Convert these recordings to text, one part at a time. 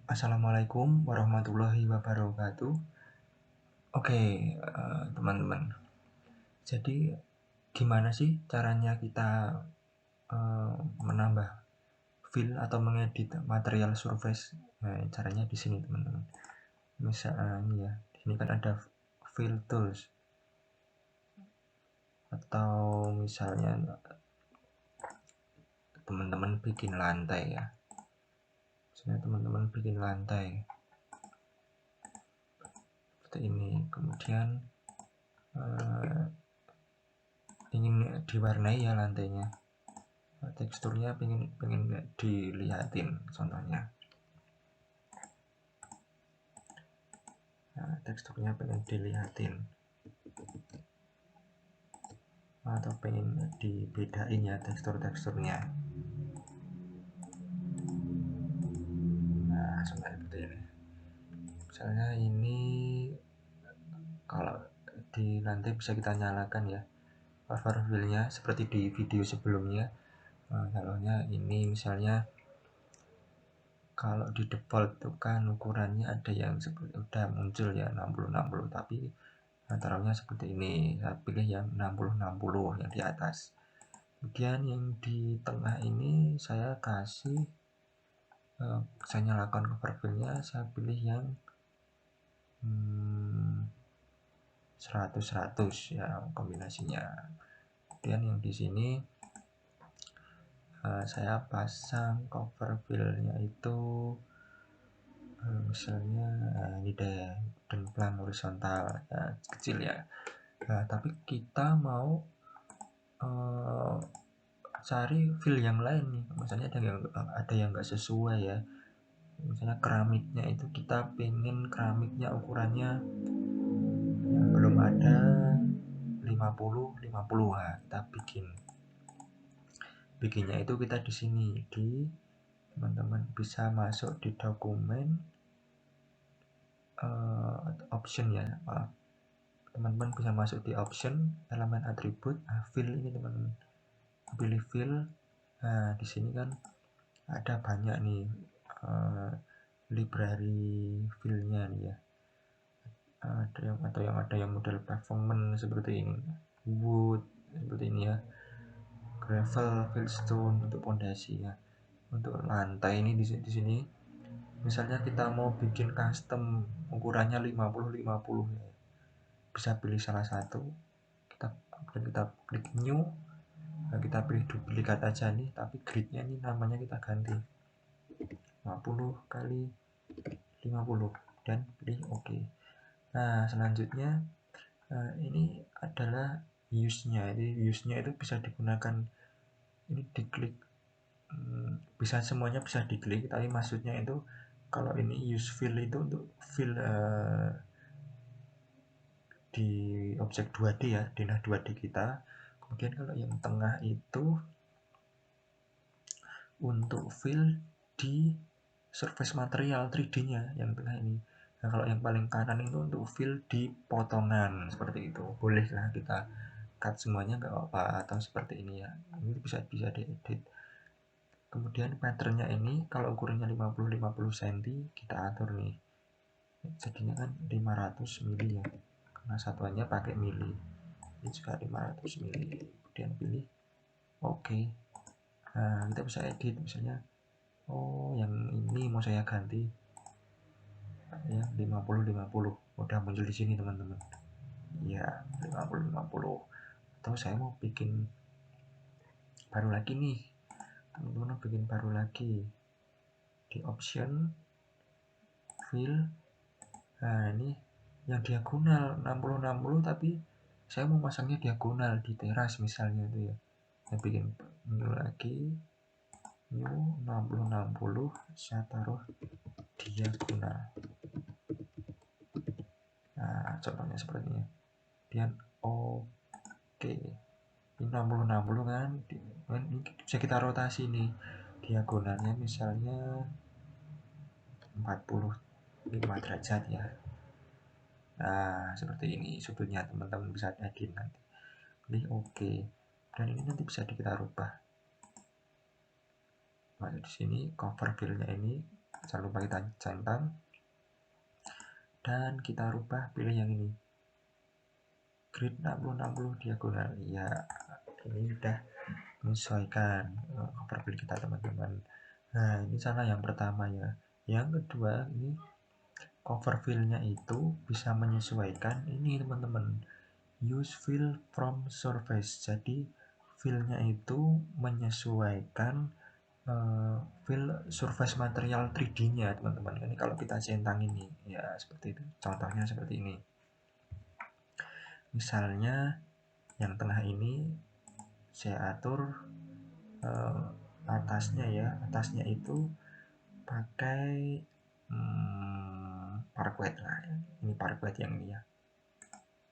Assalamualaikum warahmatullahi wabarakatuh. Oke, teman-teman. Jadi gimana sih caranya kita menambah file atau mengedit material surface? Nah, caranya di sini, teman-teman. Misalnya ya, di sini kan ada fill tools. Atau misalnya teman-teman bikin lantai ya. Misalnya teman-teman bikin lantai seperti ini. Kemudian ingin diwarnai ya lantainya, teksturnya pengen dilihatin contohnya. Nah, teksturnya pengen dilihatin atau pengen dibedain ya teksturnya. Nah, seperti ini. Misalnya ini kalau di nanti bisa kita nyalakan ya overfill-nya seperti di video sebelumnya. Nah, calonnya ini misalnya kalau di default itu kan ukurannya ada yang seperti udah muncul ya 60-60, tapi taruhnya seperti ini. Saya pilih yang 60-60 yang di atas. Kemudian yang di tengah ini saya kasih saya nyalakan overfill-nya, saya pilih yang 100-100 ya kombinasinya. Kemudian yang di sini saya pasang cover fill-nya itu misalnya ini deh, dan plan horizontal ya, kecil ya. Nah, tapi kita mau cari fill yang lain nih, misalnya ada yang nggak sesuai ya. Misalnya keramiknya itu kita pengen keramiknya ukurannya yang belum ada 50-50. Nah, kita bikinnya itu kita di sini di teman-teman bisa masuk di dokumen option ya, teman-teman bisa masuk di option elemen atribut fill ini, teman-teman pilih fill. Nah, di sini kan ada banyak nih library fill-nya nih ya. Ada yang model performance seperti ini, wood seperti ini ya, gravel, fieldstone untuk pondasi ya. Untuk lantai ini di sini misalnya kita mau bikin custom ukurannya 50-50 ya. Bisa pilih salah satu, kita klik new. Nah, kita pilih duplikat aja nih, tapi gridnya ini namanya kita ganti 50 kali 50 dan pilih OK. Nah, selanjutnya ini adalah use-nya. Jadi use-nya itu bisa digunakan, ini diklik, bisa semuanya bisa diklik, tapi maksudnya itu kalau ini use fill itu untuk fill di objek 2D ya, denah 2D kita. Kemudian kalau yang tengah itu untuk fill di surface material 3D-nya yang tengah ini. Nah, kalau yang paling kanan itu untuk fill di potongan seperti itu. Bolehlah kita cut semuanya nggak apa-apa, atau seperti ini ya. Ini bisa diedit. Kemudian patternnya ini kalau ukurannya 50-50 cm kita atur nih. Jadinya kan 500 mili ya. Karena satuannya pakai mili. Ini juga 500 mili. Kemudian pilih OK. Nah, kita bisa edit misalnya, oh yang ini mau saya ganti ya 50-50, udah muncul di sini teman-teman ya, 50-50. Atau saya mau bikin baru lagi nih, teman-teman bikin baru lagi di option fill. Nah, ini yang diagonal 60-60, tapi saya mau pasangnya diagonal di teras misalnya itu ya. Saya bikin new lagi, new 60-60, saya taruh diagonal. Nah, contohnya seperti ini. Kemudian OK. Ini 60-60 kan, ini bisa kita rotasi nih diagonalnya misalnya 45 derajat ya. Nah, seperti ini sudutnya, teman-teman bisa edit nanti. Pilih OK. Dan ini nanti bisa kita rubah. Masuk di sini cover fill-nya ini jangan lupa kita centang dan kita rubah, pilih yang ini, grid 60-60 diagonal. Ya, ini udah menyesuaikan cover fill kita teman-teman. Nah, ini cara yang pertama ya. Yang kedua, ini cover fill-nya itu bisa menyesuaikan ini teman-teman, use fill from surface. Jadi fill-nya itu menyesuaikan fill surface material 3D-nya teman-teman. Ini kalau kita centang ini ya seperti itu. Contohnya seperti ini. Misalnya yang tengah ini saya atur atasnya ya, atasnya itu pakai parquet. Nah, ini parquet yang ini ya.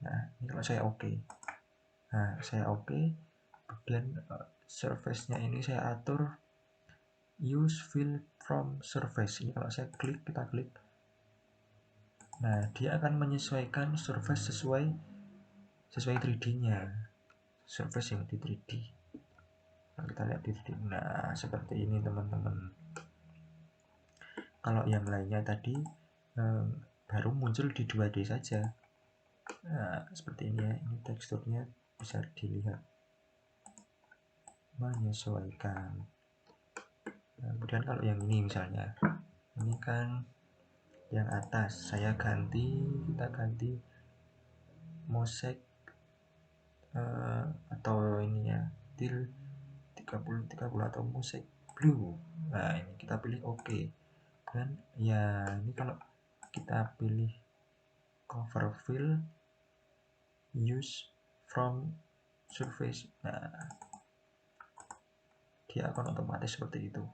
Nah, ini kalau saya oke. Nah, saya oke. Kemudian surface-nya ini saya atur use fill from surface. Ini kalau saya klik, kita klik. Nah, dia akan menyesuaikan surface sesuai 3D-nya. Surface yang di 3D. Nah, kita lihat di 3D. Nah, seperti ini teman-teman. Kalau yang lainnya tadi baru muncul di 2D saja. Nah, seperti ini ya. Ini teksturnya bisa dilihat. Menyesuaikan. Nah, kemudian kalau yang ini misalnya, ini kan yang atas saya ganti, kita ganti mosaic atau ini ya, til 30 atau mosaic blue. Nah, ini kita pilih oke. Dan ya, ini kalau kita pilih cover fill use from surface, nah dia akan otomatis seperti itu.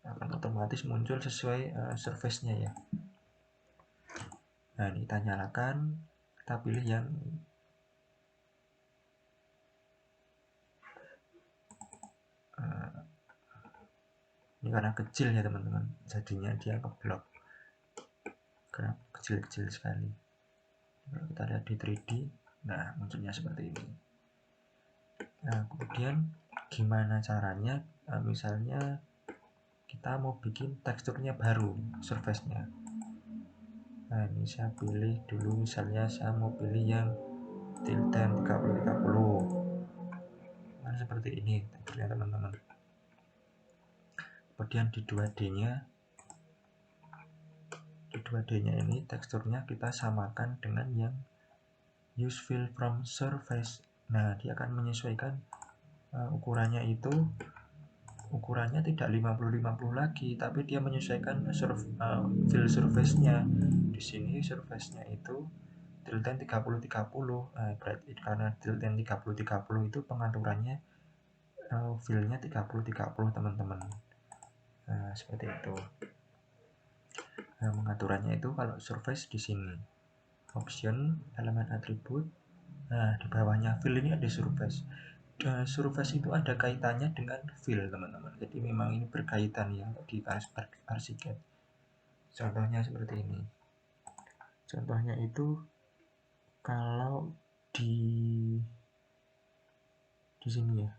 Akan otomatis muncul sesuai surface-nya ya. Nah, ini kita nyalakan, kita pilih yang ini karena kecil ya teman-teman, jadinya dia ngeblok karena kecil-kecil sekali. Kalau kita lihat di 3D, nah munculnya seperti ini. Nah, kemudian gimana caranya? Misalnya kita mau bikin teksturnya baru, surface-nya. Nah, ini saya pilih dulu, misalnya saya mau pilih yang tilten 30-30. Nah, seperti ini teksturnya teman-teman. Kemudian di 2D-nya, ini teksturnya kita samakan dengan yang use fill from surface. Nah, dia akan menyesuaikan ukurannya itu, ukurannya tidak 50-50 lagi, tapi dia menyesuaikan fill surface-nya. Di sini surface-nya itu tilten 30-30. Nah, berarti karena tilten 30-30 itu pengaturannya fill-nya 30-30 teman-teman. Nah, seperti itu. Nah, pengaturannya itu kalau surface di sini. Option, elemen atribut. Nah, di bawahnya fill ini ada surface. Surface itu ada kaitannya dengan fill teman-teman. Jadi memang ini berkaitan ya di arsiket. Contohnya seperti ini. Contohnya itu kalau di sini ya,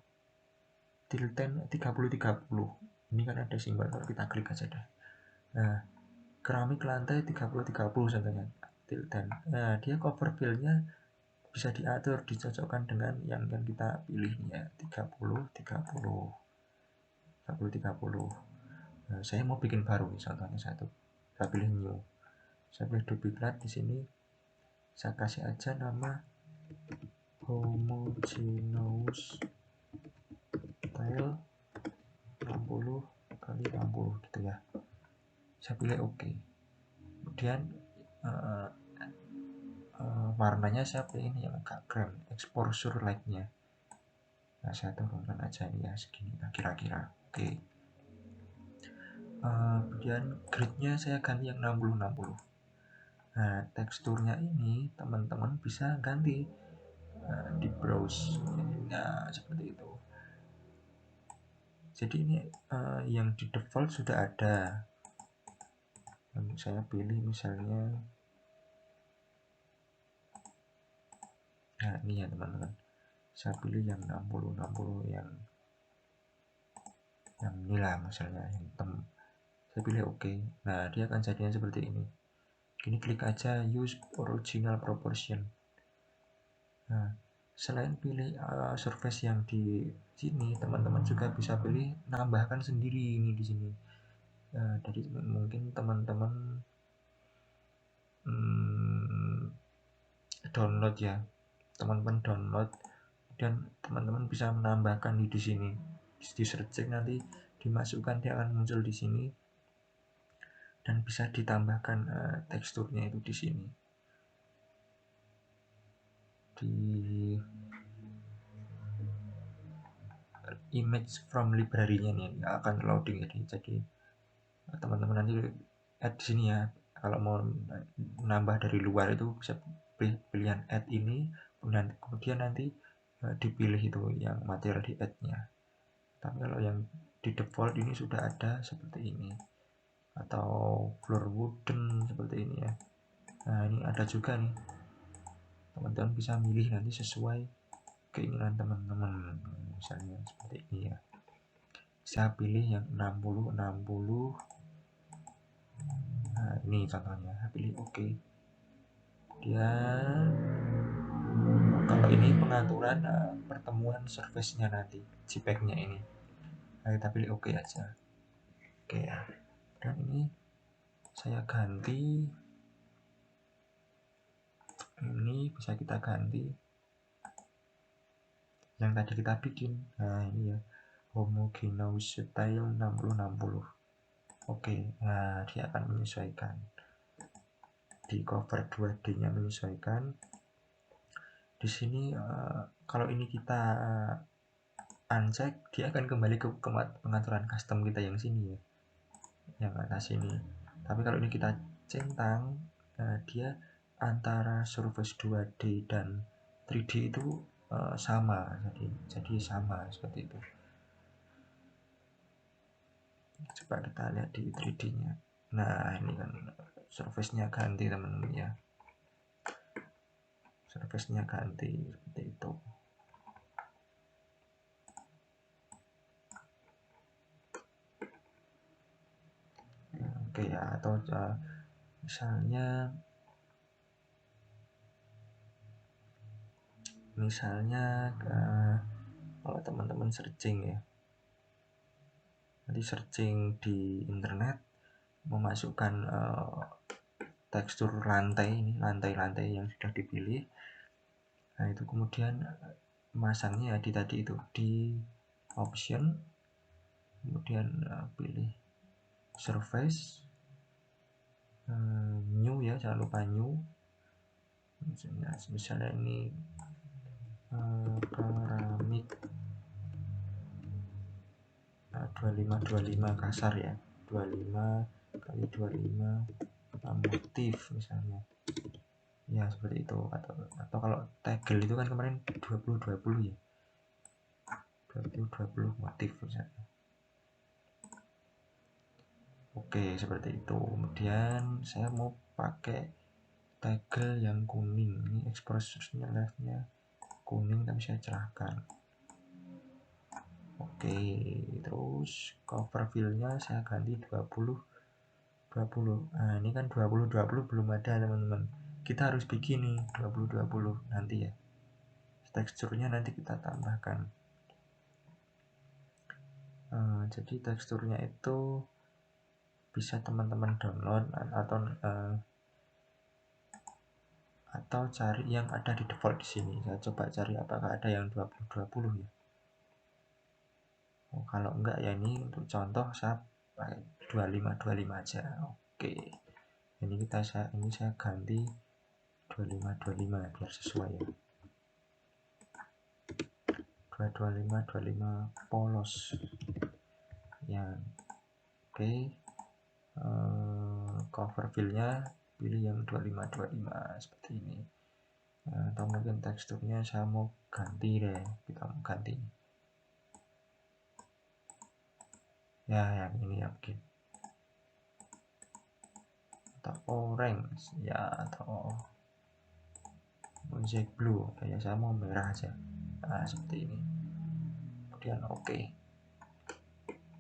tilten 30-30. Ini kan ada simbol, kalau kita klik aja deh. Nah, keramik lantai 30-30 contohnya, tilten. Nah, dia cover fill-nya bisa diatur, dicocokkan dengan yang kita pilih ya, 30-30. 30-30. Nah, saya mau bikin baru, contohnya satu. Saya pilih new. Saya pilih duplicate di sini. Saya kasih aja nama homogeneous tile 60x60 gitu ya. Saya pilih oke. Kemudian warnanya saya pilih ini yang agak krem, exposure light-nya. Nah, saya turunkan aja ini ya segini, nah, kira-kira oke. Kemudian grid-nya saya ganti yang 60-60. Nah, teksturnya ini teman-teman bisa ganti di browse. Nah, seperti itu. Jadi ini yang di default sudah ada. Saya pilih misalnya Nah ini ya teman-teman, saya pilih yang 60 yang inilah misalnya yang hitam, saya pilih oke. Nah dia akan jadinya seperti ini. Ini klik aja use original proportion. Nah selain pilih surface yang di sini, teman-teman juga bisa pilih nambahkan sendiri ini di sini. Jadi mungkin teman-teman download ya, teman-teman download dan teman-teman bisa menambahkan di sini, di searching nanti dimasukkan, dia akan muncul di sini dan bisa ditambahkan teksturnya itu di sini di image from library-nya nih akan loading. Jadi teman-teman nanti add di sini ya, kalau mau nambah dari luar itu bisa pilihan add ini, kemudian nanti dipilih itu yang material di add-nya. Tapi kalau yang di default ini sudah ada seperti ini, atau floor wooden seperti ini ya. Nah ini ada juga nih, teman-teman bisa milih nanti sesuai keinginan teman-teman, misalnya seperti ini ya. Saya pilih yang 60. Nah ini contohnya, saya pilih oke. Kemudian kalau ini pengaturan pertemuan surface-nya nanti, JPEG-nya ini. Nah, kita pilih oke aja. Oke ya. Dan ini saya ganti, ini bisa kita ganti yang tadi kita bikin. Nah ini ya, homogeneous style 60-60. Oke, nah dia akan menyesuaikan di cover 2D nya, menyesuaikan di sini. Kalau ini kita uncheck, dia akan kembali ke pengaturan custom kita yang sini ya, yang atas ini. Tapi kalau ini kita centang, dia antara surface 2D dan 3D itu sama, jadi sama seperti itu. Coba kita lihat di 3D nya. Nah ini kan surface nya ganti teman-teman ya, surface nya ganti seperti itu. Oke ya, atau misalnya kalau teman-teman searching ya, nanti searching di internet memasukkan tekstur lantai ini, lantai-lantai yang sudah dipilih. Nah itu kemudian masangnya di tadi itu di option, kemudian pilih surface, new ya, jangan lupa new. Misalnya ini keramik 25 kasar ya, 25 kali 25 motif misalnya ya, seperti itu. Atau kalau tegel itu kan kemarin 20-20 ya, 20-20 motif misalnya. Oke seperti itu. Kemudian saya mau pakai tegel yang kuning, ini exposuresnya leftnya kuning tapi saya cerahkan. Oke, terus cover fill-nya saya ganti 20. Nah ini kan 20-20 belum ada teman-teman, kita harus bikin nih 20-20 nanti ya, teksturnya nanti kita tambahkan. Jadi teksturnya itu bisa teman-teman download atau cari yang ada di default di sini. Saya coba cari apakah ada yang 20-20 ya. Kalau enggak ya ini untuk contoh saya pakai 25-25 aja. Oke, ini saya ganti 25-25 biar sesuai ya. 25 polos ya. Oke, cover fill-nya pilih yang 25 seperti ini. Atau mungkin teksturnya saya mau ganti deh, kita mau ganti ya yang ini ya mungkin, atau orange ya, atau mosaic blue, kayak saya mau merah aja. Nah, seperti ini. Kemudian oke.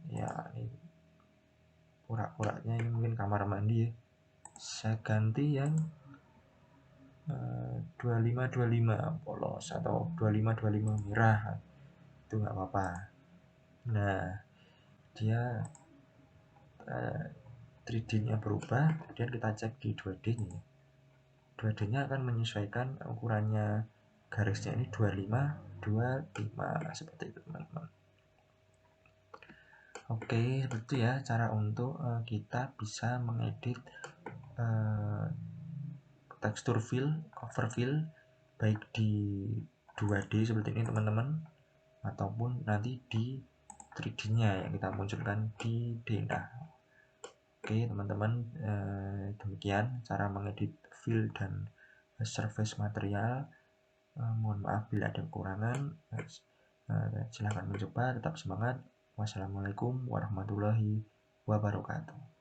Ya, ini pura-puranya ini mungkin kamar mandi ya. Saya ganti yang 2525 polos atau 2525 merah, itu nggak apa-apa. Nah, dia 3D nya berubah, kemudian kita cek di 2D nya. 2D nya akan menyesuaikan ukurannya, garisnya ini 2525 seperti itu teman-teman. Oke, seperti itu ya cara untuk kita bisa mengedit tekstur fill, cover fill baik di 2D seperti ini teman-teman, ataupun nanti di 3D nya yang kita munculkan di Dena. Oke teman-teman, demikian cara mengedit fill dan surface material. Mohon maaf bila ada kekurangan. Silahkan mencoba, tetap semangat. Wassalamualaikum warahmatullahi wabarakatuh.